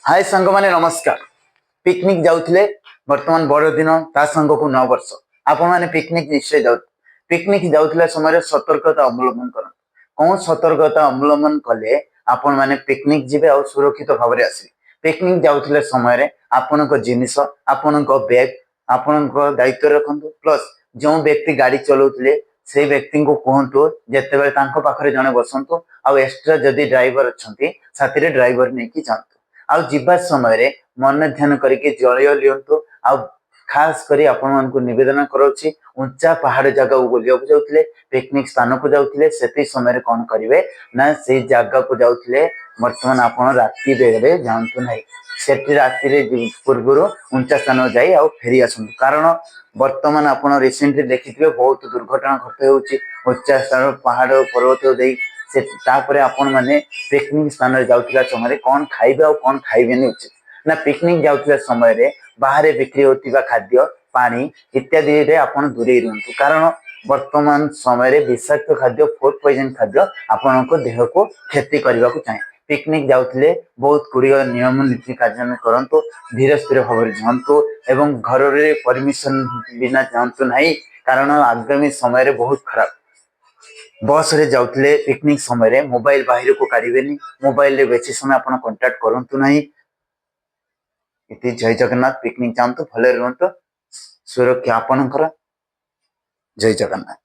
हाय सांग माने नमस्कार। पिकनिक जाउथिले वर्तमान बड़ दिन ता संग को 9 वर्ष आपण माने पिकनिक निश्चय जाउ पिकनिक जाउथिला समय सतर्कता अवलंबन कर कौन सतर्कता अवलंबन कले आपण माने पिकनिक जिबे और सुरक्षित भाव में आसी पिकनिक जाउथिले समय आपण को जिनिस आपण को बैग आपण को दायित्व रखंतु प्लस जो व्यक्ति गाड़ी चलाउथिले से व्यक्ति को कहतु जिते बेले तांको पाखरे जने बसंतु आ एक्स्ट्रा जदि ड्राइवर अछंती साथी रे ड्राइवर नै कि जांतु आउ जीवा समय मन ध्यान करके जल लिंतु आ खास करी आपण मान को निवेदन करोछि ऊंचा पहाड़ जगह को बुलिया जाउथिले पिकनिक स्थान को जाउथिले सेति समय कौन करिवे ना से जगह को जाउथिले वर्तमान आपण राति बेले जानतु नाही सेति राति रे पूर्वरो ऊंचा स्थान जाई आ फेरी आसंतु कारण वर्तमान आपण रिसेंटली देखिथिबे बहुत दुर्घटना घटे होउछि ऊंचा स्थान पहाड़ पर्वत देई से तापरे आपण माने पिकनिक स्थान रे जाउथिला समय कौन खाइबे और कौन खाइबेनी उचित ना पिकनिक जाउथिला समय रे बाहर बिक्री होतिबा खाद्य पानी इत्यादि रे आपण दूरे रहंतु कारण वर्तमान समय रे विषाक्त खाद्य फूड पॉइजन खाद्य आपण को देह को क्षति करबा को चाहे पिकनिक जाउथिले बहुत गुड़िया नियम नीति कार्यान्वयन करंतु धीरे स्थिर भाव में जांतु एवं घर रे परमिशन बिना जांतु नहीं कारण आगामी समय रे बहुत खराब बस रे जाउथिले पिकनिक समय रे मोबाइल बाहर को काढिबेनी मोबाइल रे बेसी समय आपण कांटेक्ट करंतु नाही इति जय जगन्नाथ पिकनिक जानतु भले रहंतु सुरक्षा आपणकर जय जगन्नाथ।